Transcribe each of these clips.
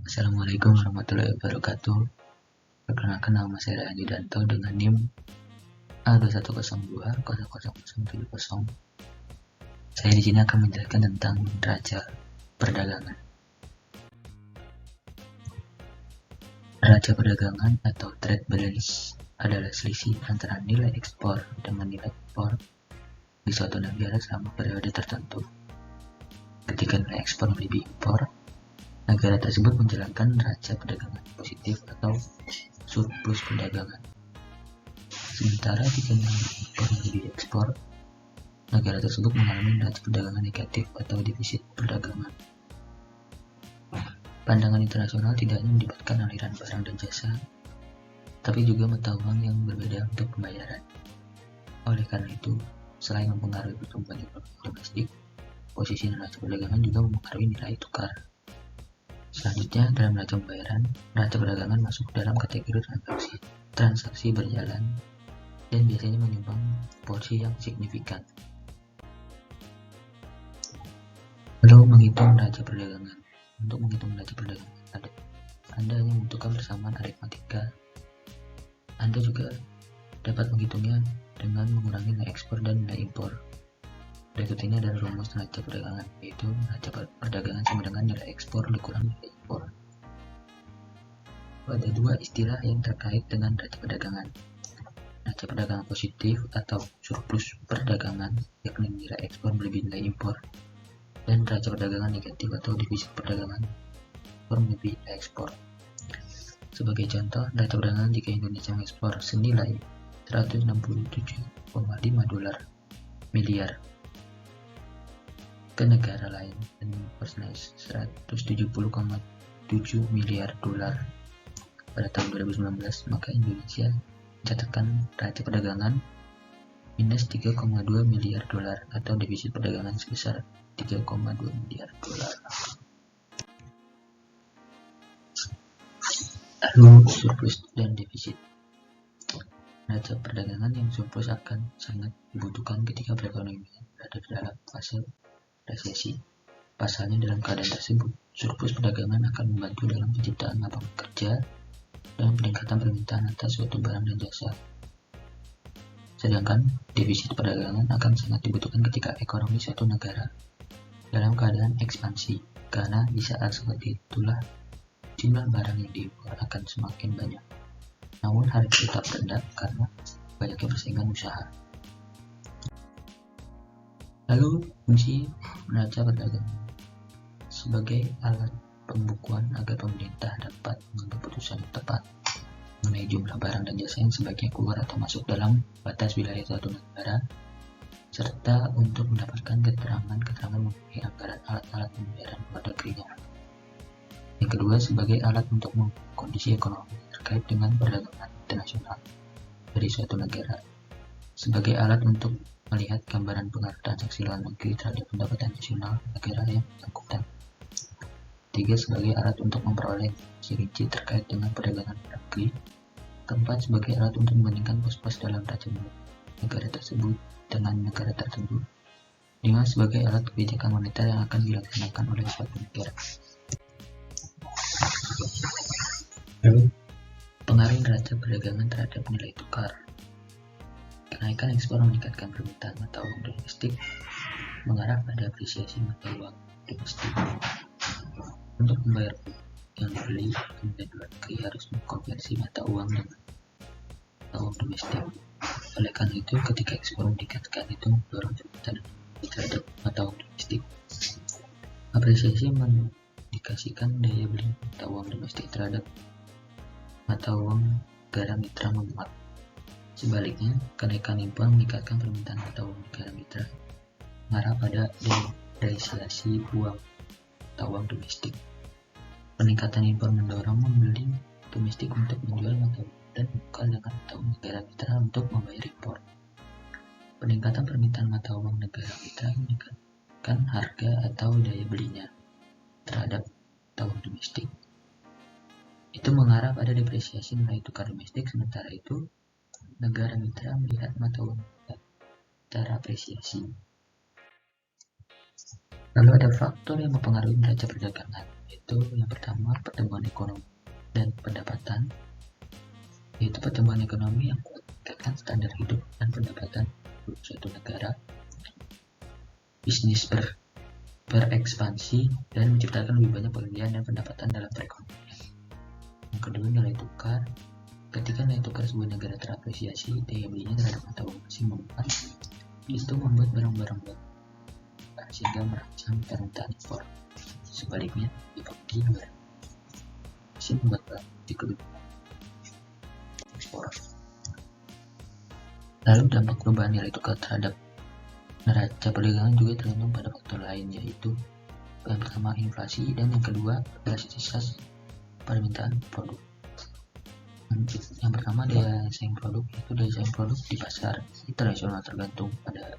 Assalamualaikum warahmatullahi wabarakatuh. Perkenalkan, nama saya Ryan Yudanto dengan NIM A2102000070. Saya di sini akan menjelaskan tentang neraca perdagangan. Neraca perdagangan atau trade balance adalah selisih antara nilai ekspor dengan nilai impor di suatu negara selama periode tertentu. Ketika nilai ekspor melebihi impor, negara tersebut menjalankan neraca perdagangan positif atau surplus perdagangan. Sementara jika nilai impor melebihi ekspor, negara tersebut mengalami neraca perdagangan negatif atau defisit perdagangan. Pandangan internasional tidak hanya melibatkan aliran barang dan jasa, tapi juga mata uang yang berbeda untuk pembayaran. Oleh karena itu, selain mempengaruhi pertumbuhan ekonomi domestik, posisi neraca perdagangan juga mempengaruhi nilai tukar. Selanjutnya, dalam neraca pembayaran, neraca perdagangan masuk dalam kategori transaksi berjalan dan biasanya menyumbang porsi yang signifikan. Lalu menghitung neraca perdagangan. Untuk menghitung neraca perdagangan, Anda hanya membutuhkan persamaan aritmatika. Anda juga dapat menghitungnya dengan mengurangi nilai ekspor dan nilai impor. Berikut ini adalah rumus neraca perdagangan, yaitu neraca perdagangan sama dengan nilai ekspor dikurang nilai impor. Ada dua istilah yang terkait dengan neraca perdagangan. Neraca perdagangan positif atau surplus perdagangan, yakni nilai ekspor melebihi nilai impor, dan neraca perdagangan negatif atau defisit perdagangan melebihi nilai ekspor. Sebagai contoh, neraca perdagangan jika Indonesia mengekspor senilai 167,5 dolar miliar ke negara lain dan mengimpor senilai 170,7 miliar dolar pada tahun 2019, maka Indonesia mencatatkan neraca perdagangan minus 3,2 miliar dolar atau defisit perdagangan sebesar 3,2 miliar dolar. Lalu surplus dan defisit. Neraca perdagangan yang surplus akan sangat dibutuhkan ketika perekonomian berada dalam fase resesi. Pasalnya, dalam keadaan tersebut, surplus perdagangan akan membantu dalam penciptaan lapangan kerja dan peningkatan permintaan atas suatu barang dan jasa. Sedangkan defisit perdagangan akan sangat dibutuhkan ketika ekonomi suatu negara dalam keadaan ekspansi, karena di saat seperti itulah jumlah barang yang diimpor akan semakin banyak. Namun harga tetap rendah karena banyaknya persaingan usaha. Lalu fungsi neraca perdagangan sebagai alat pembukuan agar pemerintah dapat mengambil keputusan yang tepat mengenai jumlah barang dan jasa yang sebaiknya keluar atau masuk dalam batas wilayah suatu negara, serta untuk mendapatkan keterangan mengenai anggaran alat-alat pembayaran luar negerinya. Yang kedua, sebagai alat untuk mengukur kondisi ekonomi terkait dengan perdagangan internasional dari suatu negara, sebagai alat untuk melihat gambaran pengaruh transaksi luar negeri terhadap pendapatan nasional negara yang bersangkutan. Tiga, sebagai alat untuk memperoleh informasi rinci terkait dengan perdagangan luar negeri. Keempat, sebagai alat untuk membandingkan pos-pos dalam neraca negara tersebut dengan negara tertentu. 5, sebagai alat kebijakan moneter yang akan dilaksanakan oleh suatu negara. Lalu, pengaruh neraca perdagangan terhadap nilai tukar. Kenaikan ekspor meningkatkan permintaan mata uang domestik, mengarah pada apresiasi mata uang domestik. Untuk membayar yang dibeli, kemudian luar negeri harus mengkonversi mata uang dengan mata uang domestik. Oleh karena itu, ketika ekspor meningkatkan, itu mendorong permintaan terhadap mata uang domestik. Apresiasi mengindikasikan daya beli mata uang domestik terhadap mata uang negara mitra menguat. Sebaliknya, kenaikan impor meningkatkan permintaan mata uang negara mitra, mengarah pada depresiasi uang mata uang domestik. Peningkatan impor mendorong membeli domestik untuk menjual mata uang dan membuka dengan mata uang negara mitra untuk membayar impor. Peningkatan permintaan mata uang negara mitra meningkatkan harga atau daya belinya terhadap mata uang domestik. Itu mengarah pada depresiasi nilai tukar domestik. Sementara itu, negara mitra melihat mata uang terapresiasi. Lalu ada faktor yang mempengaruhi neraca perdagangan. yaitu yang pertama pertumbuhan ekonomi dan pendapatan, yaitu pertumbuhan ekonomi yang meningkatkan standar hidup dan pendapatan suatu negara, bisnis berekspansi dan menciptakan lebih banyak pekerjaan dan pendapatan dalam perekonomian. Yang kedua, nilai tukar. Ketika nilai tukar sebuah negara terapresiasi, daya belinya terhadap mata uang asing menguat. Itu membuat barang-barang baru sehingga merangsang permintaan impor. Sebaliknya, di luar asing membuat barang lebih ekspor. Lalu dampak perubahan nilai tukar terhadap neraca perdagangan juga tergantung pada faktor lain, yaitu yang pertama inflasi dan yang kedua elastisitas permintaan produk. Yang pertama daya saing produk, itu daya saing produk di pasar internasional tergantung pada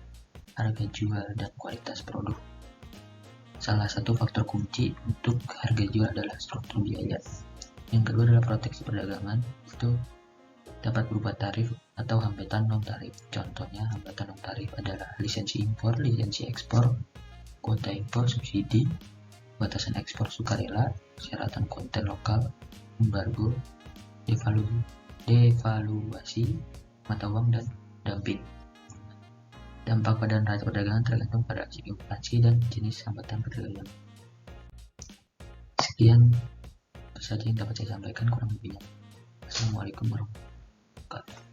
harga jual dan kualitas produk. Salah satu faktor kunci untuk harga jual adalah struktur biaya. Yang kedua adalah proteksi perdagangan, itu dapat berupa tarif atau hambatan non tarif. Contohnya hambatan non tarif adalah lisensi impor, lisensi ekspor, kuota impor, subsidi, batasan ekspor sukarela, syaratan konten lokal, embargo, devaluasi mata uang, dan dumping. Dampak pada neraca perdagangan tergantung pada inflasi dan jenis hambatan perdagangan. Sekian saja yang dapat saya sampaikan, kurang lebihnya. Assalamualaikum warahmatullahi wabarakatuh.